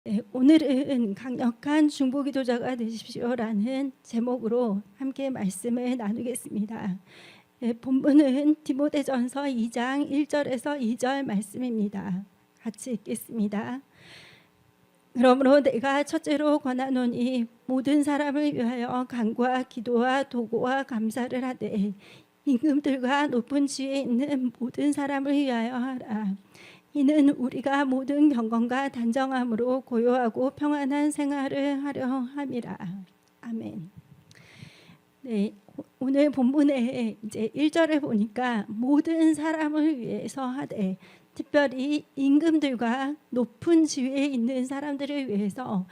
네, 오늘은 강력한 중보기도자가 되십시오라는 제목으로 함께 말씀을 나누겠습니다. 네, 본문은 디모데전서 2장 1절에서 2절 말씀입니다. 같이 읽겠습니다. 그러므로 내가 첫째로 권하노니 모든 사람을 위하여 간구와 기도와 도고와 감사를 하되 임금들과 높은 지위에 있는 모든 사람을 위하여 하라. 이는 우리가 모든 경건과 단정함으로 고요하고 평안한 생활을 하려 함이라. 아멘. 네, 오늘 본문에 이제 1절에 보니까 모든 사람을 위해서 하되, 특별히 임금들과 높은 지위에 있는 사람들을 위해서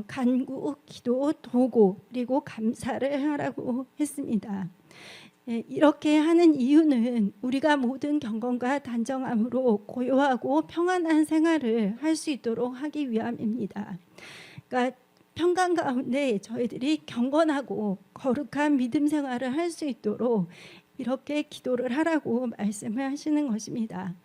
간구, 기도, 도고 그리고 감사를 하라고 했습니다. 이렇게 하는 이유는 우리가 모든 경건과 단정함으로 고요하고 평안한 생활을 할 수 있도록 하기 위함입니다. 그러니까 평강 가운데 저희들이 경건하고 거룩한 믿음 생활을 할 수 있도록 이렇게 기도를 하라고 말씀을 하시는 것입니다.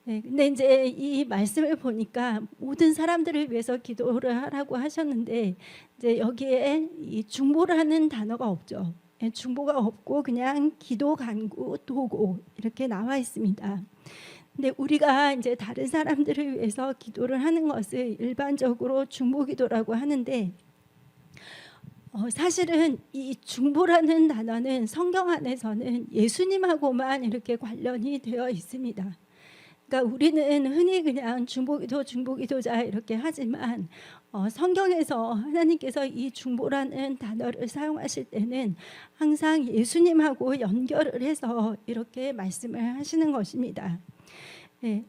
근데 이제 이 말씀을 보니까 모든 사람들을 위해서 기도를 하라고 하셨는데, 이제 여기에 이 중보라는 단어가 없죠. 중보가 없고 그냥 기도, 간구, 도고 이렇게 나와 있습니다. 근데 우리가 이제 다른 사람들을 위해서 기도를 하는 것을 일반적으로 중보기도라고 하는데, 사실은 이 중보라는 단어는 성경 안에서는 예수님하고만 이렇게 관련이 되어 있습니다. 그러니까 우리는 흔히 그냥 중보기도자 이렇게 하지만 성경에서 하나님께서 이 중보라는 단어를 사용하실 때는 항상 예수님하고 연결을 해서 이렇게 말씀을 하시는 것입니다.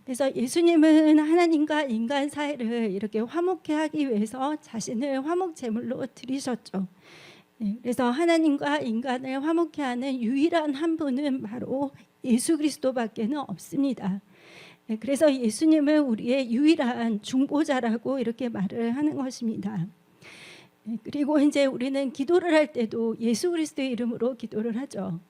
그래서 예수님은 하나님과 인간 사이를 이렇게 화목케 하기 위해서 자신을 화목 제물로 드리셨죠. 그래서 하나님과 인간을 화목케 하는 유일한 한 분은 바로 예수 그리스도밖에는 없습니다. 그래서 예수님은 우리의 유일한 중보자라고 이렇게 말을 하는 것입니다. 그리고 이제 우리는 기도를 할 때도 예수 그리스도의 이름으로 기도를 하죠.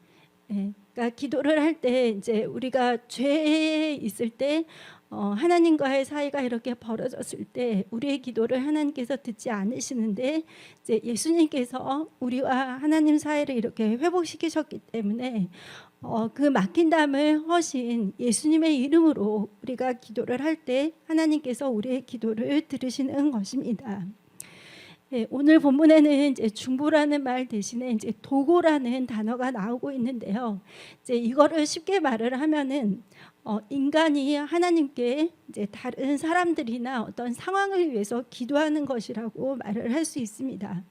그러니까 기도를 할 때 이제 우리가 죄에 있을 때 하나님과의 사이가 이렇게 벌어졌을 때 우리의 기도를 하나님께서 듣지 않으시는데, 이제 예수님께서 우리와 하나님 사이를 이렇게 회복시키셨기 때문에 그 막힌 담을 허신 예수님의 이름으로 우리가 기도를 할 때 하나님께서 우리의 기도를 들으시는 것입니다. 오늘 본문에는 이제 중보라는 말 대신에 이제 도고라는 단어가 나오고 있는데요. 이제 이거를 쉽게 말을 하면은 인간이 하나님께 이제 다른 사람들이나 어떤 상황을 위해서 기도하는 것이라고 말을 할 수 있습니다.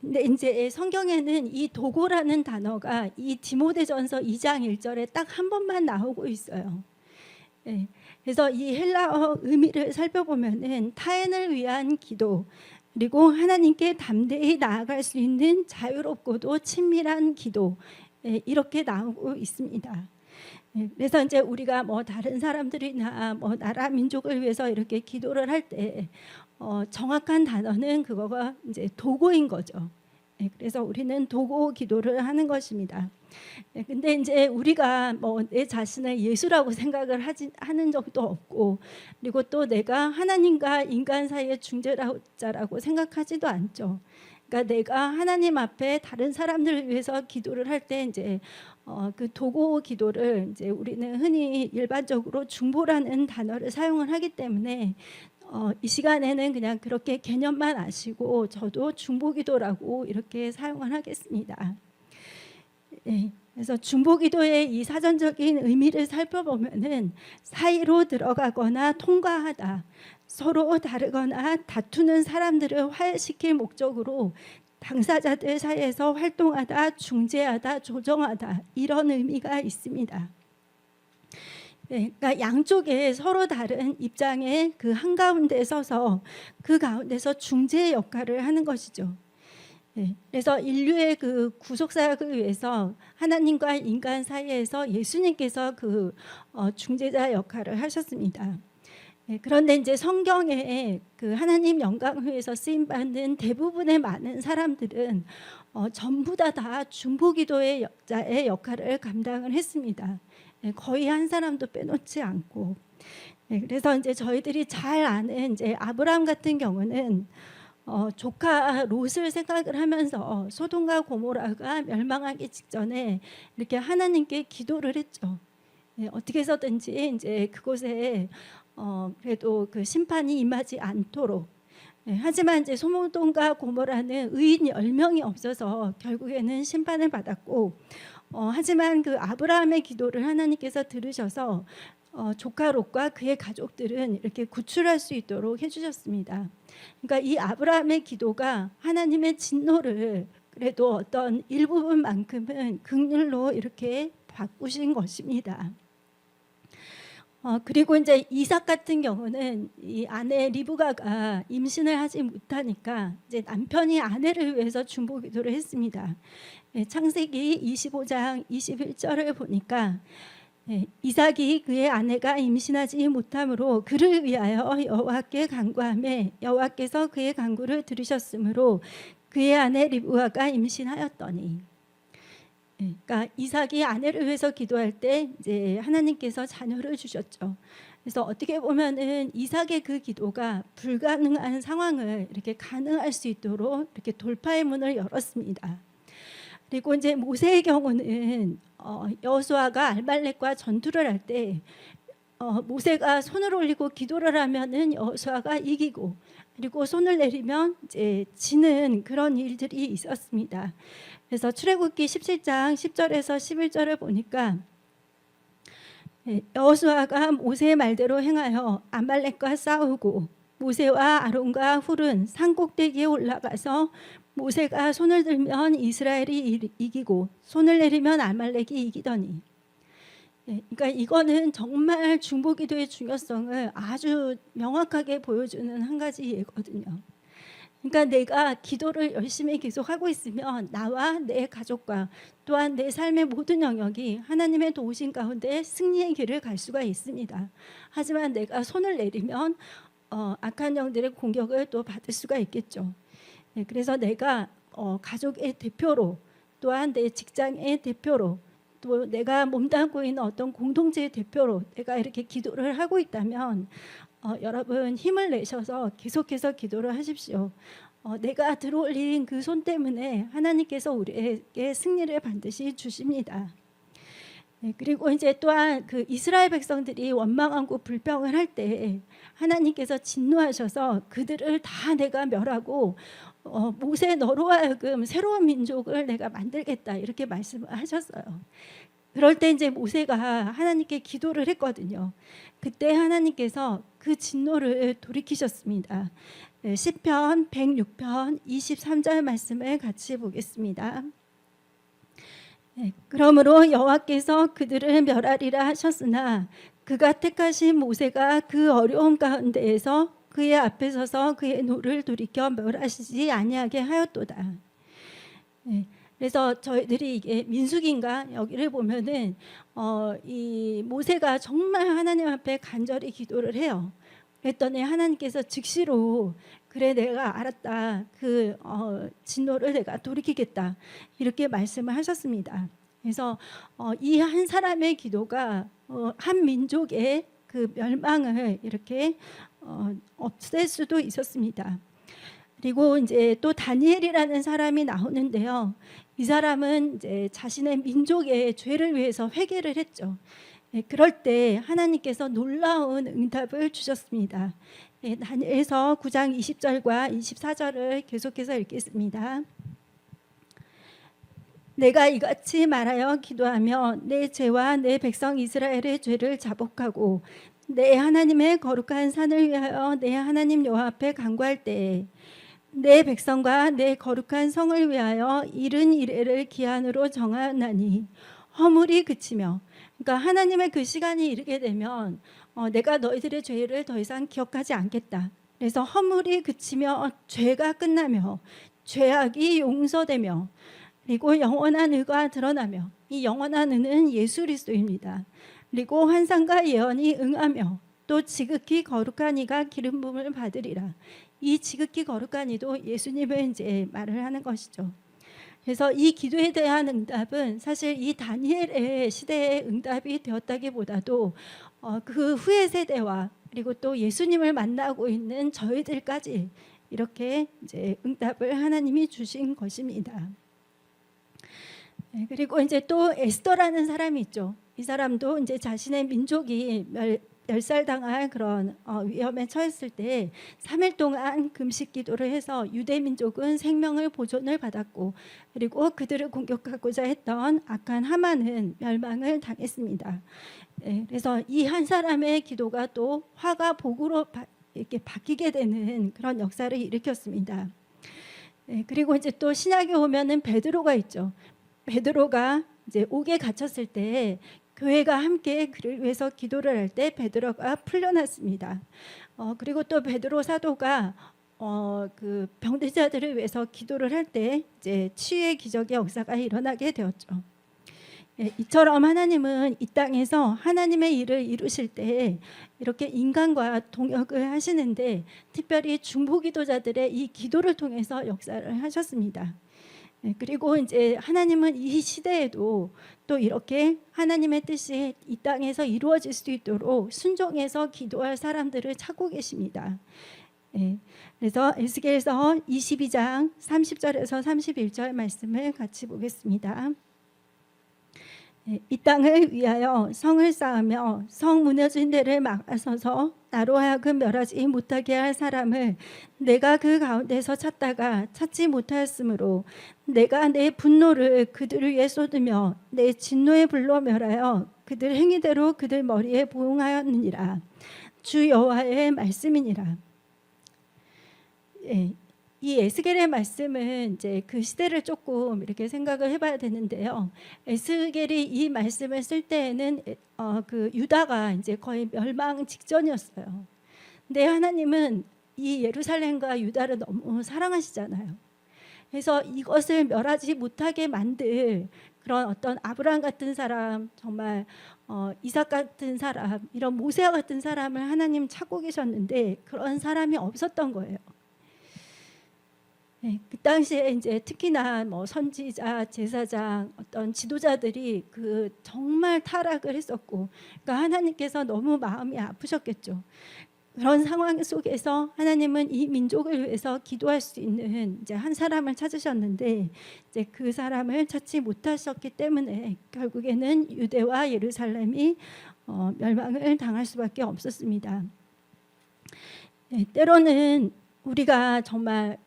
근데 이제 성경에는 이 도고라는 단어가 이 디모데전서 2장 1절에 딱 한 번만 나오고 있어요. 그래서 이 헬라어 의미를 살펴보면은 타인을 위한 기도, 그리고 하나님께 담대히 나아갈 수 있는 자유롭고도 친밀한 기도, 이렇게 나오고 있습니다. 그래서 이제 우리가 뭐 다른 사람들이나 뭐 나라 민족을 위해서 이렇게 기도를 할 때 정확한 단어는 그거가 이제 도고인 거죠. 그래서 우리는 도고 기도를 하는 것입니다. 근데 이제 우리가 뭐 내 자신을 예수라고 생각을 하는 적도 없고, 그리고 또 내가 하나님과 인간 사이의 중재자라고 생각하지도 않죠. 그러니까 내가 하나님 앞에 다른 사람들을 위해서 기도를 할 때 이제 그 도고 기도를 이제 우리는 흔히 일반적으로 중보라는 단어를 사용을 하기 때문에 이 시간에는 그냥 그렇게 개념만 아시고 저도 중보기도라고 이렇게 사용을 하겠습니다. 그래서 중보기도의 이 사전적인 의미를 살펴보면은 사이로 들어가거나 통과하다, 서로 다르거나 다투는 사람들을 화해시킬 목적으로 당사자들 사이에서 활동하다, 중재하다, 조정하다, 이런 의미가 있습니다. 그러니까 양쪽에 서로 다른 입장에 그 한가운데 서서 그 가운데서 중재 역할을 하는 것이죠. 그래서 인류의 그 구속 사역을 위해서 하나님과 인간 사이에서 예수님께서 그 중재자 역할을 하셨습니다. 그런데 이제 성경에 그 하나님 영광을 위해서 쓰임 받는 대부분의 많은 사람들은 전부 다 중보기도의 자의 역할을 감당을 했습니다. 거의 한 사람도 빼놓지 않고. 네, 그래서 이제 저희들이 잘 아는 이제 아브라함 같은 경우는 조카 롯을 생각을 하면서 소돔과 고모라가 멸망하기 직전에 이렇게 하나님께 기도를 했죠. 네, 어떻게 해서든지 이제 그곳에 그래도 그 심판이 임하지 않도록. 네, 하지만 이제 소돔과 고모라는 의인 10명이 없어서 결국에는 심판을 받았고, 하지만 그 아브라함의 기도를 하나님께서 들으셔서 조카 롯과 그의 가족들은 이렇게 구출할 수 있도록 해주셨습니다. 그러니까 이 아브라함의 기도가 하나님의 진노를 그래도 어떤 일부분만큼은 긍휼로 이렇게 바꾸신 것입니다. 그리고 이제 이삭 같은 경우는 이 아내 리브가가 임신을 하지 못하니까 이제 남편이 아내를 위해서 중보기도를 했습니다. 창세기 25장 21절을 보니까 이삭이 그의 아내가 임신하지 못함으로 그를 위하여 여호와께 간구하매 여호와께서 그의 간구를 들으셨으므로 그의 아내 리브가가 임신하였더니. 그러니까 이삭이 아내를 위해서 기도할 때 이제 하나님께서 자녀를 주셨죠. 그래서 어떻게 보면은 이삭의 그 기도가 불가능한 상황을 이렇게 가능할 수 있도록 이렇게 돌파의 문을 열었습니다. 그리고 이제 모세의 경우는 여호수아가 알말렉과 전투를 할 때 모세가 손을 올리고 기도를 하면은 여호수아가 이기고, 그리고 손을 내리면 이제 지는 그런 일들이 있었습니다. 그래서 출애굽기 17장 10절에서 11절을 보니까 여호수아가 모세의 말대로 행하여 아말렉과 싸우고 모세와 아론과 훌은 산 꼭대기에 올라가서 모세가 손을 들면 이스라엘이 이기고 손을 내리면 아말렉이 이기더니. 그러니까 이거는 정말 중보기도의 중요성을 아주 명확하게 보여주는 한 가지 예거든요. 그러니까 내가 기도를 열심히 계속하고 있으면 나와 내 가족과 또한 내 삶의 모든 영역이 하나님의 도우심 가운데 승리의 길을 갈 수가 있습니다. 하지만 내가 손을 내리면 악한 영들의 공격을 또 받을 수가 있겠죠. 그래서 내가 가족의 대표로, 또한 내 직장의 대표로, 또 내가 몸담고 있는 어떤 공동체의 대표로 내가 이렇게 기도를 하고 있다면 여러분 힘을 내셔서 계속해서 기도를 하십시오. 내가 들어올린 그 손 때문에 하나님께서 우리에게 승리를 반드시 주십니다. 그리고 이제 또한 그 이스라엘 백성들이 원망하고 불평을 할 때 하나님께서 진노하셔서 그들을 다 내가 멸하고 모세 너로 하여금 새로운 민족을 내가 만들겠다 이렇게 말씀을 하셨어요. 그럴 때 이제 모세가 하나님께 기도를 했거든요. 그때 하나님께서 그 진노를 돌이키셨습니다. 시편 106편 23절 말씀을 같이 보겠습니다. 그러므로 여호와께서 그들을 멸하리라 하셨으나 그가 택하신 모세가 그 어려움 가운데에서 그의 앞에 서서 그의 노를 돌이켜 멸하시지 아니하게 하였도다. 그래서 저희들이 이게 민수기인가 여기를 보면은 이 모세가 정말 하나님 앞에 간절히 기도를 해요. 그랬더니 하나님께서 즉시로 그래 내가 알았다, 그 진노를 내가 돌이키겠다 이렇게 말씀을 하셨습니다. 그래서 이 한 사람의 기도가 한 민족의 그 멸망을 이렇게 없앨 수도 있었습니다. 그리고 이제 또 다니엘이라는 사람이 나오는데요. 이 사람은 이제 자신의 민족의 죄를 위해서 회개를 했죠. 그럴 때 하나님께서 놀라운 응답을 주셨습니다. 다니엘서 9장 20절과 24절을 계속해서 읽겠습니다. 내가 이같이 말하여 기도하며 내 죄와 내 백성 이스라엘의 죄를 자복하고 내 하나님의 거룩한 산을 위하여 내 하나님 여호와 앞에 간구할 때에 내 백성과 내 거룩한 성을 위하여 이른 이래를 기한으로 정하였나니 허물이 그치며, 그러니까 하나님의 그 시간이 이르게 되면 내가 너희들의 죄를 더 이상 기억하지 않겠다. 그래서 허물이 그치며 죄가 끝나며 죄악이 용서되며 그리고 영원한 의가 드러나며, 이 영원한 의는 예수 그리스도입니다. 그리고 환상과 예언이 응하며 또 지극히 거룩한 이가 기름 부음을 받으리라. 이 지극히 거룩한 이도 예수님을 이제 말을 하는 것이죠. 그래서 이 기도에 대한 응답은 사실 이 다니엘의 시대의 응답이 되었다기보다도 그 후의 세대와 그리고 또 예수님을 만나고 있는 저희들까지 이렇게 이제 응답을 하나님이 주신 것입니다. 그리고 이제 또 에스더라는 사람이 있죠. 이 사람도 이제 자신의 민족이 멸살당할 그런 위험에 처했을 때 3일 동안 금식 기도를 해서 유대 민족은 생명을 보존을 받았고, 그리고 그들을 공격하고자 했던 악한 하만은 멸망을 당했습니다. 그래서 이 한 사람의 기도가 또 화가 복으로 이렇게 바뀌게 되는 그런 역사를 일으켰습니다. 그리고 이제 또 신약에 오면은 베드로가 있죠. 베드로가 이제 옥에 갇혔을 때 교회가 함께 그를 위해서 기도를 할 때 베드로가 풀려났습니다. 그리고 또 베드로 사도가 그 병든 자들을 위해서 기도를 할 때 이제 치유의 기적의 역사가 일어나게 되었죠. 이처럼 하나님은 이 땅에서 하나님의 일을 이루실 때 이렇게 인간과 동역을 하시는데, 특별히 중보기도자들의 이 기도를 통해서 역사를 하셨습니다. 그리고 이제 하나님은 이 시대에도 또 이렇게 하나님의 뜻이 이 땅에서 이루어질 수 있도록 순종해서 기도할 사람들을 찾고 계십니다. 그래서 에스겔서 22장 30절에서 31절 말씀을 같이 보겠습니다. 이 땅을 위하여 성을 쌓으며 성 무너진 데를 막아서서 나로 하여금 멸하지 못하게 할 사람을 내가 그 가운데서 찾다가 찾지 못하였으므로 내가 내 분노를 그들을 위해 쏟으며 내 진노의 불로 멸하여 그들 행위대로 그들 머리에 보응하였느니라. 주 여호와의 말씀이니라. 이 에스겔의 말씀은 이제 그 시대를 조금 이렇게 생각을 해봐야 되는데요. 에스겔이 이 말씀을 쓸 때에는 그 유다가 이제 거의 멸망 직전이었어요. 근데 하나님은 이 예루살렘과 유다를 너무 사랑하시잖아요. 그래서 이것을 멸하지 못하게 만들 그런 어떤 아브라함 같은 사람, 정말 이삭 같은 사람, 이런 모세와 같은 사람을 하나님 찾고 계셨는데 그런 사람이 없었던 거예요. 그 당시에 이제 특히나 뭐 선지자, 제사장, 어떤 지도자들이 그 정말 타락을 했었고, 그러니까 하나님께서 너무 마음이 아프셨겠죠. 그런 상황 속에서 하나님은 이 민족을 위해서 기도할 수 있는 이제 한 사람을 찾으셨는데, 이제 그 사람을 찾지 못하셨기 때문에 결국에는 유대와 예루살렘이 멸망을 당할 수밖에 없었습니다. 때로는 우리가 정말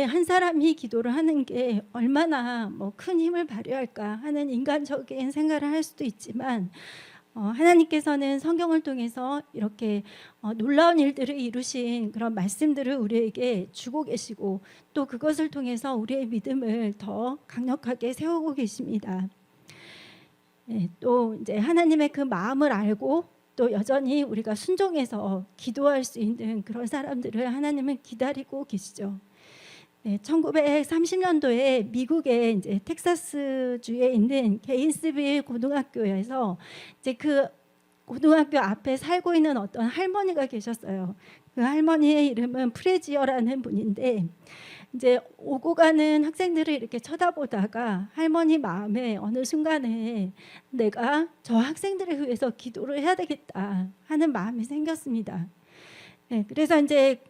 한 사람이 기도를 하는 게 얼마나 뭐 큰 힘을 발휘할까 하는 인간적인 생각을 할 수도 있지만, 하나님께서는 성경을 통해서 이렇게 놀라운 일들을 이루신 그런 말씀들을 우리에게 주고 계시고, 또 그것을 통해서 우리의 믿음을 더 강력하게 세우고 계십니다. 또 이제 하나님의 그 마음을 알고 또 여전히 우리가 순종해서 기도할 수 있는 그런 사람들을 하나님은 기다리고 계시죠. 1930년도에 미국의 이제 텍사스주에 있는 게인스빌 고등학교에서 이제 그 고등학교 앞에 살고 있는 어떤 할머니가 계셨어요. 그 할머니의 이름은 프레지어라는 분인데, 이제 오고 가는 학생들을 이렇게 쳐다보다가 할머니 마음에 어느 순간에 내가 저 학생들을 위해서 기도를 해야 되겠다 하는 마음이 생겼습니다. 그래서 이제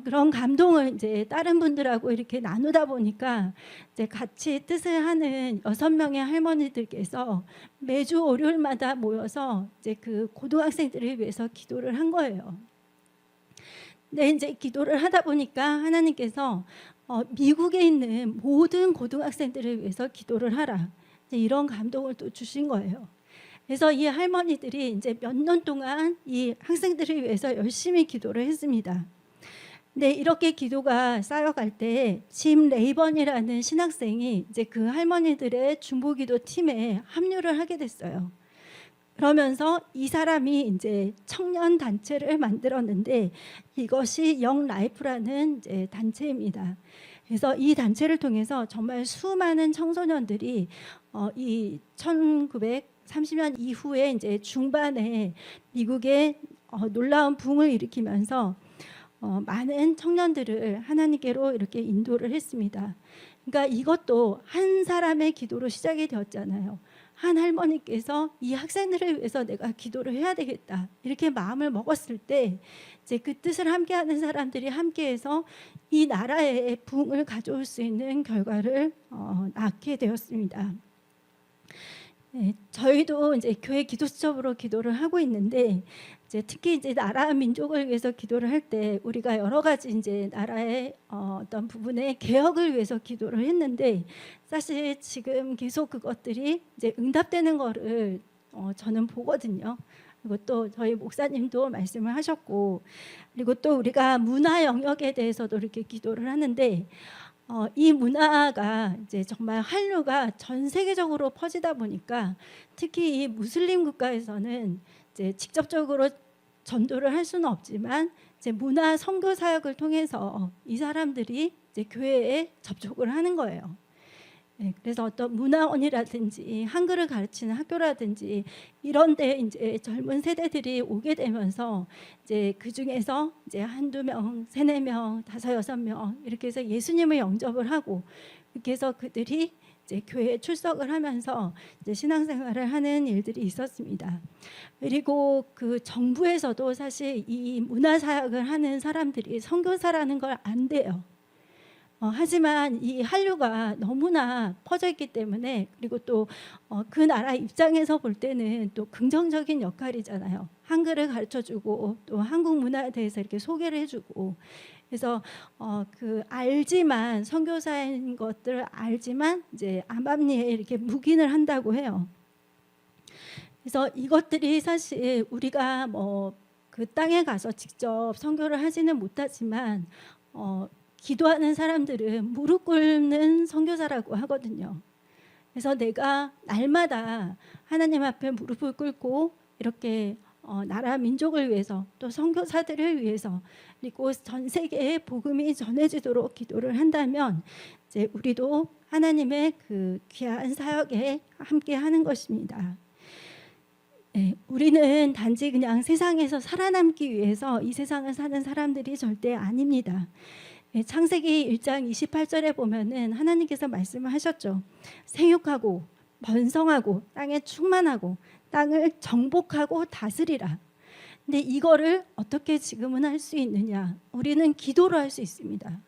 그런 감동을 이제 다른 분들하고 이렇게 나누다 보니까 이제 같이 뜻을 하는 6명의 할머니들께서 매주 월요일마다 모여서 이제 그 고등학생들을 위해서 기도를 한 거예요. 근데 이제 기도를 하다 보니까 하나님께서 미국에 있는 모든 고등학생들을 위해서 기도를 하라, 이제 이런 감동을 또 주신 거예요. 그래서 이 할머니들이 이제 몇 년 동안 이 학생들을 위해서 열심히 기도를 했습니다. 근데 이렇게 기도가 쌓여갈 때 짐 레이번이라는 신학생이 이제 그 할머니들의 중보기도 팀에 합류를 하게 됐어요. 그러면서 이 사람이 이제 청년 단체를 만들었는데, 이것이 영 라이프라는 이제 단체입니다. 그래서 이 단체를 통해서 정말 수많은 청소년들이 이 1930년 이후에 이제 중반에 미국에 놀라운 붐을 일으키면서 많은 청년들을 하나님께로 이렇게 인도를 했습니다. 그러니까 이것도 한 사람의 기도로 시작이 되었잖아요. 한 할머니께서 이 학생들을 위해서 내가 기도를 해야 되겠다 이렇게 마음을 먹었을 때 이제 그 뜻을 함께하는 사람들이 함께해서 이 나라에 부흥을 가져올 수 있는 결과를 낳게 되었습니다. 네, 저희도 이제 교회 기도수첩으로 기도를 하고 있는데 이제 특히 이제 나라 민족을 위해서 기도를 할 때 우리가 여러 가지 이제 나라의 어떤 부분의 개혁을 위해서 기도를 했는데 사실 지금 계속 그것들이 이제 응답되는 거를 저는 보거든요. 그리고 또 저희 목사님도 말씀을 하셨고, 그리고 또 우리가 문화 영역에 대해서도 이렇게 기도를 하는데 이 문화가 이제 정말 한류가 전 세계적으로 퍼지다 보니까 특히 이 무슬림 국가에서는 이제 직접적으로 전도를 할 수는 없지만 이제 문화 선교 사역을 통해서 이 사람들이 이제 교회에 접촉을 하는 거예요. 네, 그래서 어떤 문화원이라든지 한글을 가르치는 학교라든지 이런 데 이제 젊은 세대들이 오게 되면서 이제 그 중에서 이제 한두 명, 세네 명, 다섯 여섯 명 이렇게 해서 예수님을 영접을 하고 이렇게 해서 그들이 이제 교회에 출석을 하면서 이제 신앙생활을 하는 일들이 있었습니다. 그리고 그 정부에서도 사실 이 문화 사역을 하는 사람들이 선교사라는 걸 안돼요. 하지만 이 한류가 너무나 퍼져 있기 때문에 그리고 또 그 나라 입장에서 볼 때는 또 긍정적인 역할이잖아요. 한글을 가르쳐주고 또 한국 문화에 대해서 이렇게 소개를 해주고 그래서 그 알지만 선교사인 것들 알지만 이제 암암리에 이렇게 묵인을 한다고 해요. 그래서 이것들이 사실 우리가 뭐 그 땅에 가서 직접 선교를 하지는 못하지만 기도하는 사람들은 무릎 꿇는 선교사라고 하거든요. 그래서 내가 날마다 하나님 앞에 무릎을 꿇고 이렇게 나라 민족을 위해서 또 선교사들을 위해서 그리고 전 세계에 복음이 전해지도록 기도를 한다면 이제 우리도 하나님의 그 귀한 사역에 함께 하는 것입니다. 네, 우리는 단지 그냥 세상에서 살아남기 위해서 이 세상을 사는 사람들이 절대 아닙니다. 창세기 1장 28절에 보면은 하나님께서 말씀을 하셨죠. 생육하고 번성하고 땅에 충만하고 땅을 정복하고 다스리라. 근데 이거를 어떻게 지금은 할 수 있느냐? 우리는 기도로 할 수 있습니다.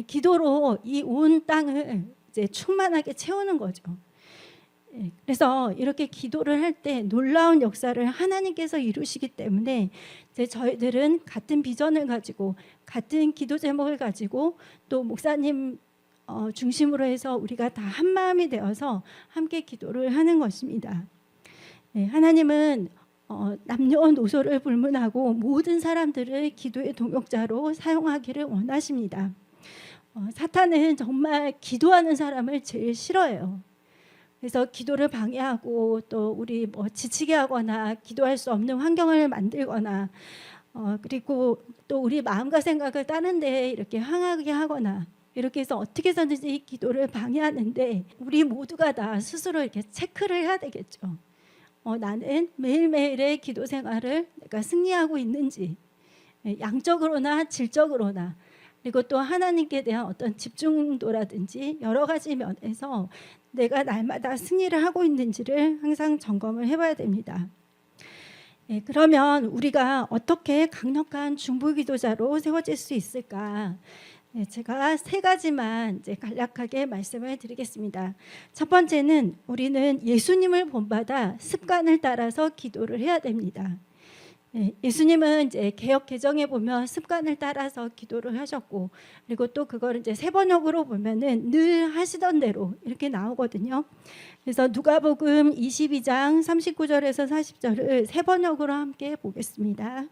기도로 이 온 땅을 이제 충만하게 채우는 거죠. 그래서 이렇게 기도를 할 때 놀라운 역사를 하나님께서 이루시기 때문에 이제 저희들은 같은 비전을 가지고 같은 기도 제목을 가지고 또 목사님 중심으로 해서 우리가 다 한 마음이 되어서 함께 기도를 하는 것입니다. 하나님은 남녀노소를 불문하고 모든 사람들을 기도의 동역자로 사용하기를 원하십니다. 사탄은 정말 기도하는 사람을 제일 싫어해요. 그래서 기도를 방해하고 또 우리 뭐 지치게 하거나 기도할 수 없는 환경을 만들거나 그리고 또 우리 마음과 생각을 다른 데에 이렇게 향하게 하거나 이렇게 해서 어떻게 해서든지 기도를 방해하는데 우리 모두가 다 스스로 이렇게 체크를 해야 되겠죠. 나는 매일매일의 기도 생활을 내가 승리하고 있는지 양적으로나 질적으로나 그리고 또 하나님께 대한 어떤 집중도라든지 여러 가지 면에서 내가 날마다 승리를 하고 있는지를 항상 점검을 해봐야 됩니다. 그러면 우리가 어떻게 강력한 중보기도자로 세워질 수 있을까? 제가 세 가지만 이제 간략하게 말씀을 드리겠습니다. 첫 번째는 우리는 예수님을 본받아 습관을 따라서 기도를 해야 됩니다. 예수님은 이제 개역 개정에 보면 습관을 따라서 기도를 하셨고 그리고 또 그걸 이제 세 번역으로 보면은 늘 하시던 대로 이렇게 나오거든요. 그래서 누가복음 22장 39절에서 40절을 세 번역으로 함께 보겠습니다.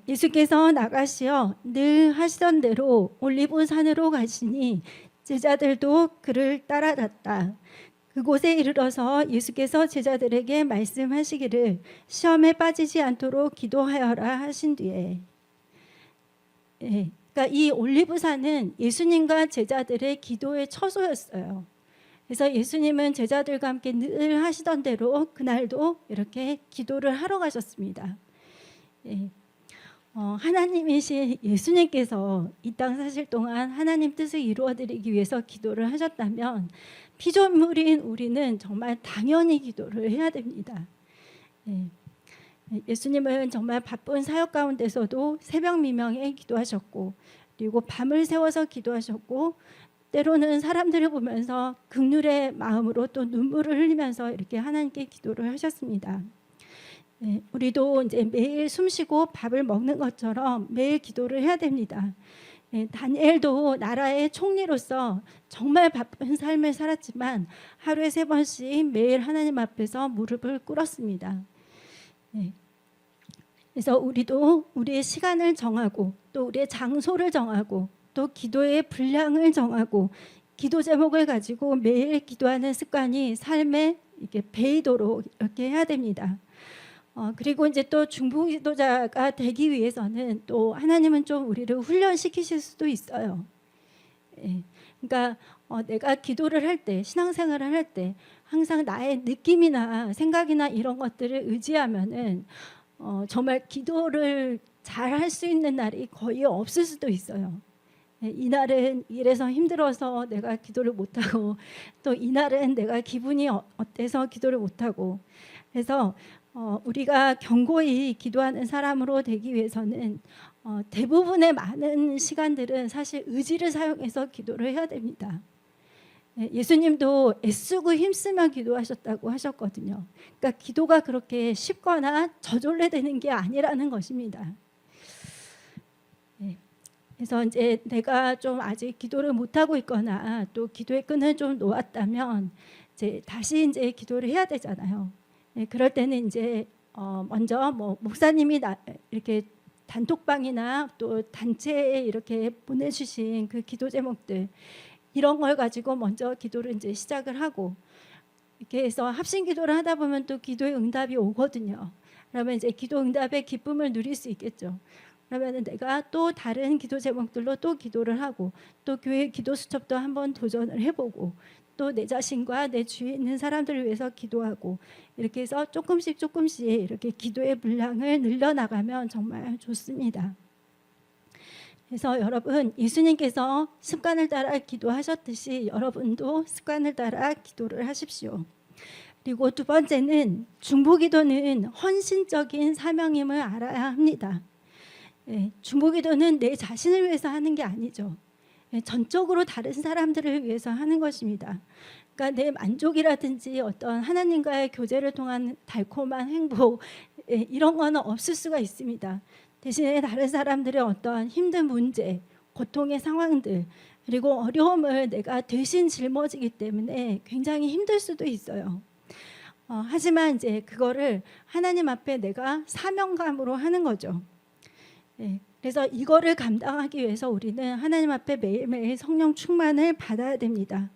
예수께서 나가시어 늘 하시던 대로 올리브 산으로 가시니 제자들도 그를 따라갔다. 그곳에 이르러서 예수께서 제자들에게 말씀하시기를 시험에 빠지지 않도록 기도하여라 하신 뒤에 그러니까 이 올리브산은 예수님과 제자들의 기도의 처소였어요. 그래서 예수님은 제자들과 함께 늘 하시던 대로 그날도 이렇게 기도를 하러 가셨습니다. 하나님이신 예수님께서 이 땅 사실 동안 하나님 뜻을 이루어드리기 위해서 기도를 하셨다면 피조물인 우리는 정말 당연히 기도를 해야 됩니다. 예. 예수님은 정말 바쁜 사역 가운데서도 새벽 미명에 기도하셨고, 그리고 밤을 새워서 기도하셨고, 때로는 사람들을 보면서 긍휼의 마음으로 또 눈물을 흘리면서 이렇게 하나님께 기도를 하셨습니다. 우리도 이제 매일 숨쉬고 밥을 먹는 것처럼 매일 기도를 해야 됩니다. 다니엘도 나라의 총리로서 정말 바쁜 삶을 살았지만 하루에 3번씩 매일 하나님 앞에서 무릎을 꿇었습니다. 그래서 우리도 우리의 시간을 정하고 또 우리의 장소를 정하고 또 기도의 분량을 정하고 기도 제목을 가지고 매일 기도하는 습관이 삶에 이렇게 배이도록 이렇게 해야 됩니다. 그리고 이제 또 중보 기도자가 되기 위해서는 또 하나님은 좀 우리를 훈련시키실 수도 있어요. 그러니까 내가 기도를 할 때, 신앙생활을 할 때 항상 나의 느낌이나 생각이나 이런 것들을 의지하면은 정말 기도를 잘 할 수 있는 날이 거의 없을 수도 있어요. 이날은 일해서 힘들어서 내가 기도를 못하고 또 이날은 내가 기분이 어때서 기도를 못하고, 그래서 우리가 견고히 기도하는 사람으로 되기 위해서는 대부분의 많은 시간들은 사실 의지를 사용해서 기도를 해야 됩니다. 예수님도 애쓰고 힘쓰며 기도하셨다고 하셨거든요. 그러니까 기도가 그렇게 쉽거나 저절로 되는 게 아니라는 것입니다. 그래서 이제 내가 좀 아직 기도를 못하고 있거나 또 기도의 끈을 좀 놓았다면 이제 다시 이제 기도를 해야 되잖아요. 그럴 때는 이제 먼저 뭐 목사님이 이렇게 단톡방이나 또 단체에 이렇게 보내주신 그 기도 제목들, 이런 걸 가지고 먼저 기도를 이제 시작을 하고, 이렇게 해서 합심 기도를 하다 보면 또 기도의 응답이 오거든요. 그러면 이제 기도 응답의 기쁨을 누릴 수 있겠죠. 그러면 내가 또 다른 기도 제목들로 또 기도를 하고, 또 교회 기도 수첩도 한번 도전을 해보고, 또 내 자신과 내 주위에 있는 사람들을 위해서 기도하고, 이렇게 해서 조금씩 이렇게 기도의 분량을 늘려나가면 정말 좋습니다. 그래서 여러분, 예수님께서 습관을 따라 기도하셨듯이 여러분도 습관을 따라 기도를 하십시오. 그리고 두 번째는 중보기도는 헌신적인 사명임을 알아야 합니다. 중보기도는 내 자신을 위해서 하는 게 아니죠. 전적으로 다른 사람들을 위해서 하는 것입니다. 그러니까 내 만족이라든지 어떤 하나님과의 교제를 통한 달콤한 행복, 이런 거는 없을 수가 있습니다. 대신에 다른 사람들의 어떤 힘든 문제, 고통의 상황들, 그리고 어려움을 내가 대신 짊어지기 때문에 굉장히 힘들 수도 있어요. 하지만 이제 그거를 하나님 앞에 내가 사명감으로 하는 거죠. 그래서 이거를 감당하기 위해서 우리는 하나님 앞에 매일매일 성령 충만을 받아야 됩니다.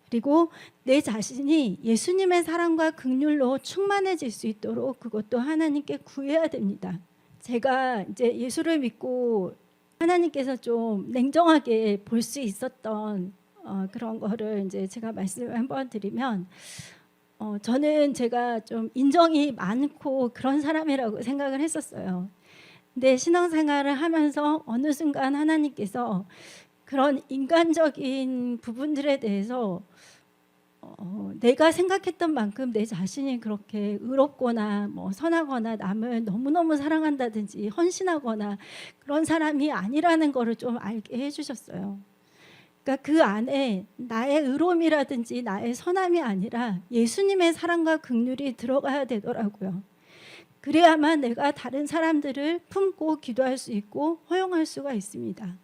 그리고 내 자신이 예수님의 사랑과 긍휼로 충만해질 수 있도록 그것도 하나님께 구해야 됩니다. 제가 이제 예수를 믿고 하나님께서 좀 냉정하게 볼 수 있었던 그런 거를 이제 제가 말씀을 한번 드리면, 저는 제가 좀 인정이 많고 그런 사람이라고 생각을 했었어요. 근데 신앙생활을 하면서 어느 순간 하나님께서 그런 인간적인 부분들에 대해서 내가 생각했던 만큼 내 자신이 그렇게 의롭거나 뭐 선하거나 남을 너무너무 사랑한다든지 헌신하거나 그런 사람이 아니라는 거를 좀 알게 해주셨어요. 그러니까 그 안에 나의 의로움이라든지 나의 선함이 아니라 예수님의 사랑과 긍휼이 들어가야 되더라고요. 그래야만 내가 다른 사람들을 품고 기도할 수 있고 허용할 수가 있습니다.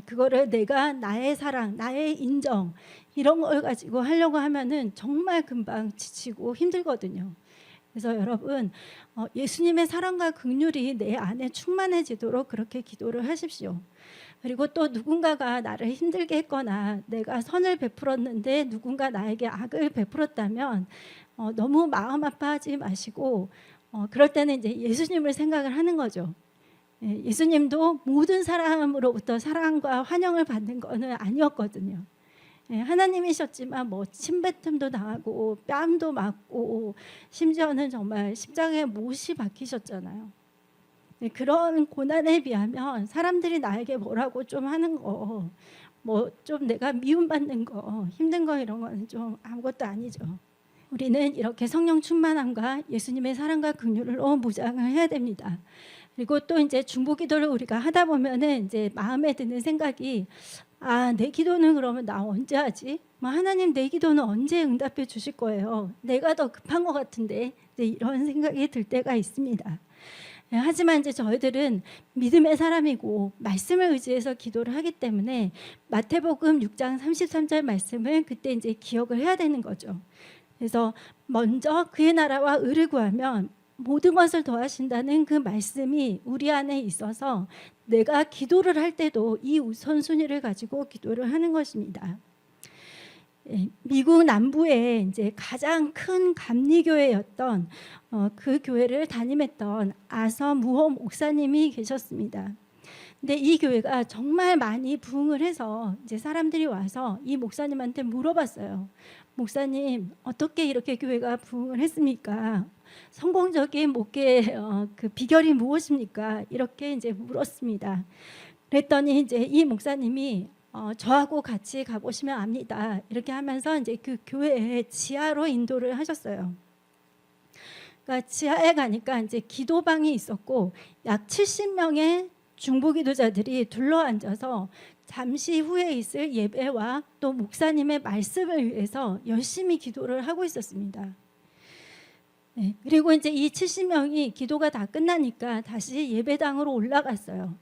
그거를 내가 나의 사랑, 나의 인정, 이런 걸 가지고 하려고 하면은 정말 금방 지치고 힘들거든요. 그래서 여러분, 예수님의 사랑과 긍휼이 내 안에 충만해지도록 그렇게 기도를 하십시오. 그리고 또 누군가가 나를 힘들게 했거나 내가 선을 베풀었는데 누군가 나에게 악을 베풀었다면 너무 마음 아파하지 마시고, 그럴 때는 이제 예수님을 생각을 하는 거죠. 예수님도 모든 사람으로부터 사랑과 환영을 받는 것은 아니었거든요. 하나님이셨지만 뭐 침뱉음도 당하고 뺨도 맞고 심지어는 정말 십자가에 못이 박히셨잖아요. 네, 그런 고난에 비하면 사람들이 나에게 뭐라고 좀 하는 거, 뭐 좀 내가 미움받는 거, 힘든 거 이런 거는 좀 아무것도 아니죠. 우리는 이렇게 성령 충만함과 예수님의 사랑과 긍휼로 무장을 해야 됩니다. 그리고 또 이제 중보기도를 우리가 하다 보면은 이제 마음에 드는 생각이, 아, 내 기도는 그러면 나 언제 하지? 뭐 하나님, 내 기도는 언제 응답해 주실 거예요? 내가 더 급한 것 같은데, 이제 이런 생각이 들 때가 있습니다. 하지만 이제 저희들은 믿음의 사람이고 말씀을 의지해서 기도를 하기 때문에 마태복음 6장 33절 말씀을 그때 이제 기억을 해야 되는 거죠. 그래서 먼저 그의 나라와 의를 구하면 모든 것을 더하신다는 그 말씀이 우리 안에 있어서 내가 기도를 할 때도 이 우선순위를 가지고 기도를 하는 것입니다. 미국 남부에 이제 가장 큰 감리교회였던 그 교회를 담임했던 아서 무호 목사님이 계셨습니다. 근데 이 교회가 정말 많이 부흥을 해서 이제 사람들이 와서 이 목사님한테 물어봤어요. 목사님, 어떻게 이렇게 교회가 부흥을 했습니까? 성공적인 목회 그 비결이 무엇입니까? 이렇게 이제 물었습니다. 그랬더니 이제 이 목사님이 저하고 같이 가보시면 압니다. 이렇게 하면서 이제 그 교회의 지하로 인도를 하셨어요. 그러니까 지하에 가니까 이제 기도방이 있었고 약 70명의 중보기도자들이 둘러앉아서 잠시 후에 있을 예배와 또 목사님의 말씀을 위해서 열심히 기도를 하고 있었습니다. 네, 그리고 이제 이 70명이 기도가 다 끝나니까 다시 예배당으로 올라갔어요.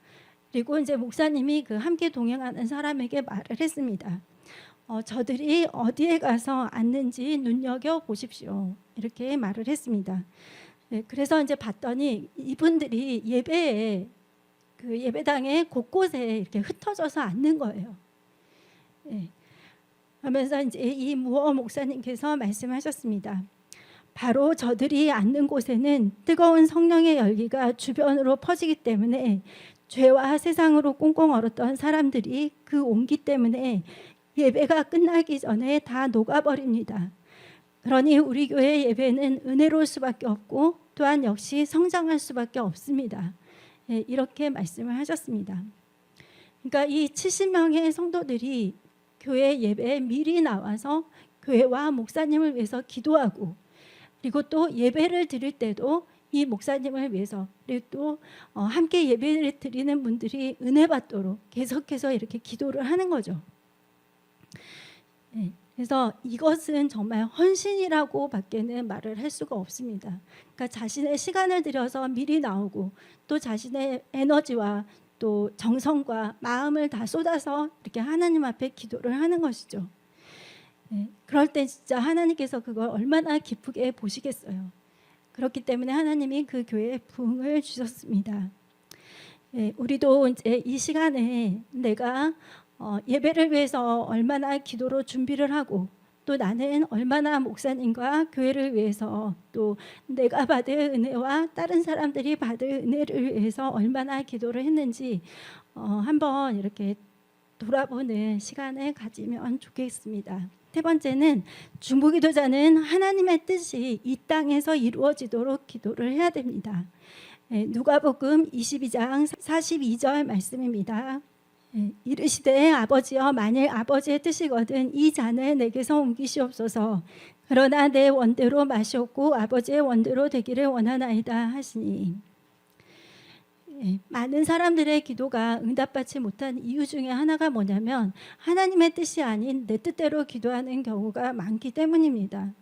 그리고 이제 목사님이 그 함께 동행하는 사람에게 말을 했습니다. 저들이 어디에 가서 앉는지 눈여겨 보십시오. 이렇게 말을 했습니다. 네, 그래서 이제 봤더니 이분들이 예배에 그 예배당의 곳곳에 이렇게 흩어져서 앉는 거예요. 네. 하면서 이제 이 무어 목사님께서 말씀하셨습니다. 바로 저들이 앉는 곳에는 뜨거운 성령의 열기가 주변으로 퍼지기 때문에 죄와 세상으로 꽁꽁 얼었던 사람들이 그 온기 때문에 예배가 끝나기 전에 다 녹아버립니다. 그러니 우리 교회 예배는 은혜로울 수밖에 없고 또한 역시 성장할 수밖에 없습니다. 이렇게 말씀을 하셨습니다. 그러니까 이 70명의 성도들이 교회 예배에 미리 나와서 교회와 목사님을 위해서 기도하고, 그리고 또 예배를 드릴 때도 이 목사님을 위해서, 그리고 또 함께 예배를 드리는 분들이 은혜 받도록 계속해서 이렇게 기도를 하는 거죠. 그래서 이것은 정말 헌신이라고 밖에는 말을 할 수가 없습니다. 그러니까 자신의 시간을 들여서 미리 나오고 또 자신의 에너지와 또 정성과 마음을 다 쏟아서 이렇게 하나님 앞에 기도를 하는 것이죠. 그럴 때 진짜 하나님께서 그걸 얼마나 기쁘게 보시겠어요. 그렇기 때문에 하나님이 그 교회에 부흥을 주셨습니다. 우리도 이제 이 시간에 내가 예배를 위해서 얼마나 기도로 준비를 하고 또 나는 얼마나 목사님과 교회를 위해서 또 내가 받을 은혜와 다른 사람들이 받을 은혜를 위해서 얼마나 기도를 했는지 한번 이렇게 돌아보는 시간을 가지면 좋겠습니다. 세 번째는 중보기도자는 하나님의 뜻이 이 땅에서 이루어지도록 기도를 해야 됩니다. 누가복음 22장 42절 말씀입니다. 이르시되 아버지여, 만일 아버지의 뜻이거든 이 잔을 내게서 옮기시옵소서. 그러나 내 원대로 마시옵고 아버지의 원대로 되기를 원하나이다 하시니. 많은 사람들의 기도가 응답받지 못한 이유 중에 하나가 뭐냐면 하나님의 뜻이 아닌 내 뜻대로 기도하는 경우가 많기 때문입니다.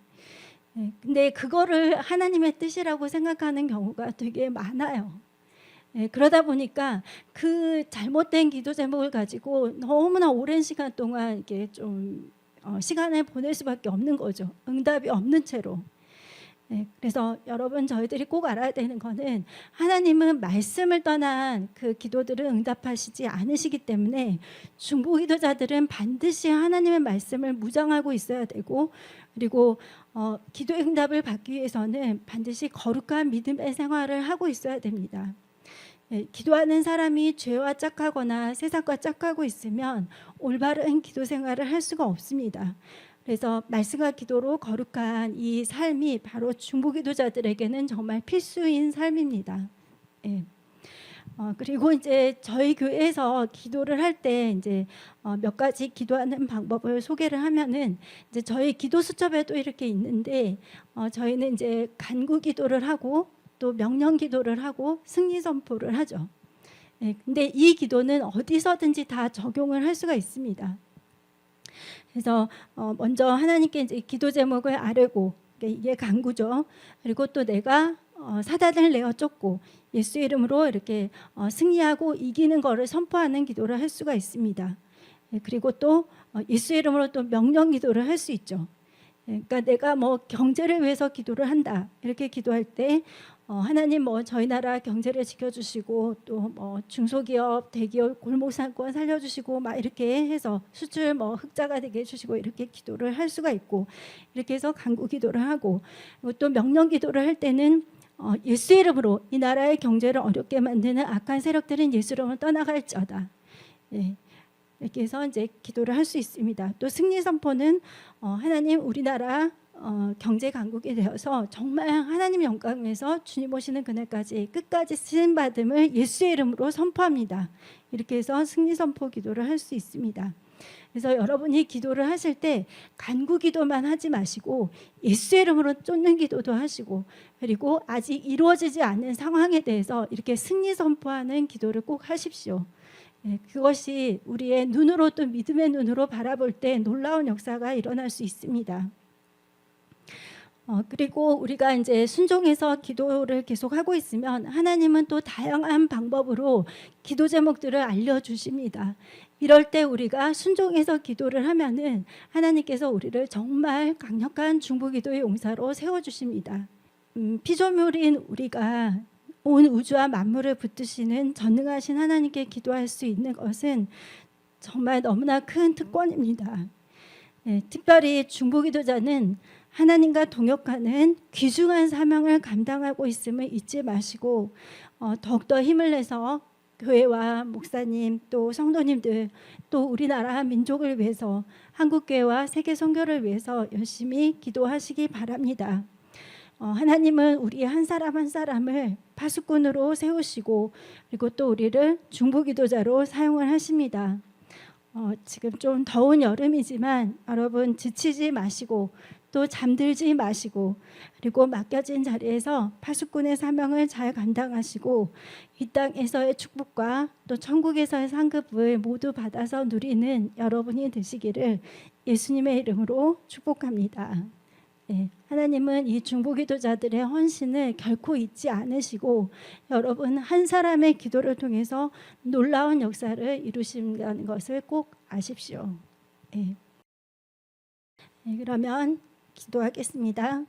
근데 그거를 하나님의 뜻이라고 생각하는 경우가 되게 많아요. 그러다 보니까 그 잘못된 기도 제목을 가지고 너무나 오랜 시간 동안 이렇게 좀 시간을 보낼 수밖에 없는 거죠. 응답이 없는 채로. 그래서 여러분, 저희들이 꼭 알아야 되는 거는 하나님은 말씀을 떠난 그 기도들을 응답하시지 않으시기 때문에 중보기도자들은 반드시 하나님의 말씀을 무장하고 있어야 되고, 그리고 기도의 응답을 받기 위해서는 반드시 거룩한 믿음의 생활을 하고 있어야 됩니다. 기도하는 사람이 죄와 짝하거나 세상과 짝하고 있으면 올바른 기도 생활을 할 수가 없습니다. 그래서 말씀과 기도로 거룩한 이 삶이 바로 중보기도자들에게는 정말 필수인 삶입니다. 그리고 이제 저희 교회에서 기도를 할 때 이제 몇 가지 기도하는 방법을 소개를 하면은 이제 저희 기도 수첩에도 이렇게 있는데 저희는 이제 간구 기도를 하고 또 명령 기도를 하고 승리 선포를 하죠. 예, 근데 이 기도는 어디서든지 다 적용을 할 수가 있습니다. 그래서 먼저 하나님께 이제 기도 제목을 아뢰고, 이게 간구죠. 그리고 또 내가 사단을 내어 쫓고 예수 이름으로 이렇게 승리하고 이기는 것을 선포하는 기도를 할 수가 있습니다. 예, 그리고 또 예수 이름으로 또 명령 기도를 할 수 있죠. 예, 그러니까 내가 뭐 경제를 위해서 기도를 한다 이렇게 기도할 때 하나님 뭐 저희 나라 경제를 지켜주시고 또 뭐 중소기업, 대기업, 골목상권 살려주시고 막 이렇게 해서 수출 뭐 흑자가 되게 해주시고 이렇게 기도를 할 수가 있고, 이렇게 해서 간구 기도를 하고, 그리고 또 명령 기도를 할 때는 예수 이름으로 이 나라의 경제를 어렵게 만드는 악한 세력들은 예수 이름으로 떠나갈지어다. 예. 이렇게 해서 이제 기도를 할 수 있습니다. 또 승리 선포는 하나님 우리나라 경제 강국이 되어서 정말 하나님 영광에서 주님 오시는 그날까지 끝까지 쓰임 받음을 예수의 이름으로 선포합니다. 이렇게 해서 승리 선포 기도를 할 수 있습니다. 그래서 여러분이 기도를 하실 때 간구 기도만 하지 마시고 예수의 이름으로 쫓는 기도도 하시고, 그리고 아직 이루어지지 않은 상황에 대해서 이렇게 승리 선포하는 기도를 꼭 하십시오. 예, 그것이 우리의 눈으로 또 믿음의 눈으로 바라볼 때 놀라운 역사가 일어날 수 있습니다. 그리고 우리가 이제 순종해서 기도를 계속하고 있으면 하나님은 또 다양한 방법으로 기도 제목들을 알려주십니다. 이럴 때 우리가 순종해서 기도를 하면은 하나님께서 우리를 정말 강력한 중보기도의 용사로 세워주십니다. 피조물인 우리가 온 우주와 만물을 붙드시는 전능하신 하나님께 기도할 수 있는 것은 정말 너무나 큰 특권입니다. 네, 특별히 중보기도자는 하나님과 동역하는 귀중한 사명을 감당하고 있음을 잊지 마시고 더욱더 힘을 내서 교회와 목사님 또 성도님들 또 우리나라 민족을 위해서 한국교회와 세계 선교를 위해서 열심히 기도하시기 바랍니다. 하나님은 우리 한 사람 한 사람을 파수꾼으로 세우시고 그리고 또 우리를 중보기도자로 사용을 하십니다. 지금 좀 더운 여름이지만 여러분 지치지 마시고 또 잠들지 마시고 그리고 맡겨진 자리에서 파수꾼의 사명을 잘 감당하시고 이 땅에서의 축복과 또 천국에서의 상급을 모두 받아서 누리는 여러분이 되시기를 예수님의 이름으로 축복합니다. 네, 하나님은 이 중보기도자들의 헌신을 결코 잊지 않으시고 여러분 한 사람의 기도를 통해서 놀라운 역사를 이루신다는 것을 꼭 아십시오. 네. 네, 그러면 기도하겠습니다.